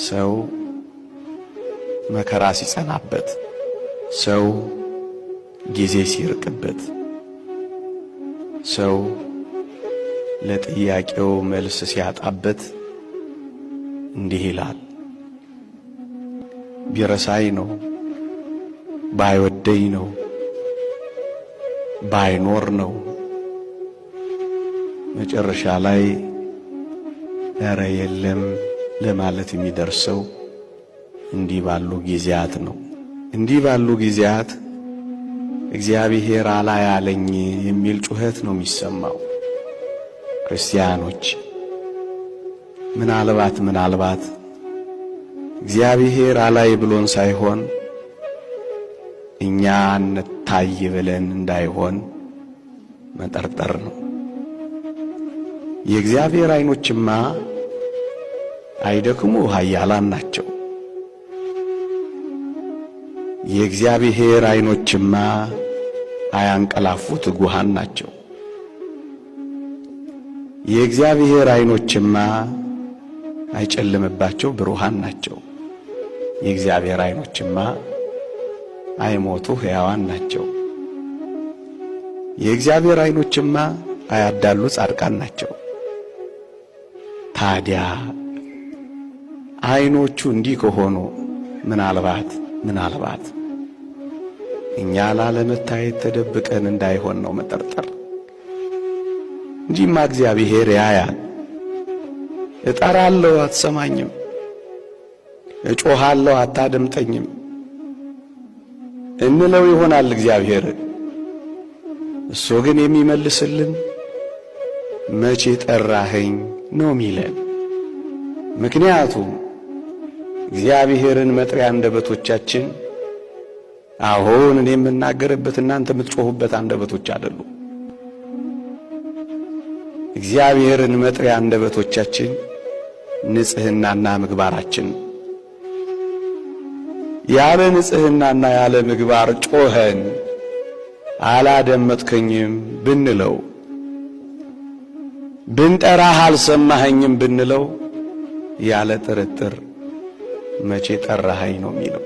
ሰው መከራ ሲጸናበት፣ ሰው ጊዜ ሲርቅበት፣ ሰው ለጥያቄው መልስ ሲያጣበት እንዲህ ይላል፣ ቢረሳይ ነው፣ ባይወደኝ ነው፣ ባይኖር ነው። መጨረሻ ላይ ኧረ የለም ለማለት የሚደርሰው እንዲህ ባሉ ጊዜያት ነው። እንዲህ ባሉ ጊዜያት እግዚአብሔር አላያለኝ የሚል ጩኸት ነው የሚሰማው። ክርስቲያኖች ምናልባት እግዚአብሔር አላይ ብሎን ሳይሆን እኛ እንታይ ብለን እንዳይሆን መጠርጠር ነው። የእግዚአብሔር ዓይኖችማ አይደክሙ ኃያላን ናቸው። የእግዚአብሔር ዓይኖችማ አያንቀላፉ ትጉሃን ናቸው። የእግዚአብሔር ዓይኖችማ አይጨልምባቸው ብሩሃን ናቸው። የእግዚአብሔር ዓይኖችማ አይሞቱ ሕያዋን ናቸው። የእግዚአብሔር ዓይኖችማ አያዳሉ ጻድቃን ናቸው። ታዲያ ዓይኖቹ እንዲህ ከሆኑ ምናልባት እኛ ላለመታየት ተደብቀን እንዳይሆን ነው መጠርጠር። እንጂማ እግዚአብሔር ያያል። እጠራለሁ አትሰማኝም፣ እጮሃለሁ አታደምጠኝም እንለው ይሆናል እግዚአብሔር። እሱ ግን የሚመልስልን መቼ ጠራኸኝ ነው የሚለን። ምክንያቱም እግዚአብሔርን መጥሪያ አንደበቶቻችን አሁን እኔ የምናገርበት እናንተ የምትጮሁበት አንደበቶች አይደሉም። እግዚአብሔርን መጥሪያ አንደበቶቻችን ንጽህናና ምግባራችን። ያለ ንጽህናና ያለ ምግባር ጮኸን አላደመጥከኝም ብንለው፣ ብንጠራህ አልሰማኸኝም ብንለው ያለ ጥርጥር መቼ ጠራኸኝ ነው የሚለው።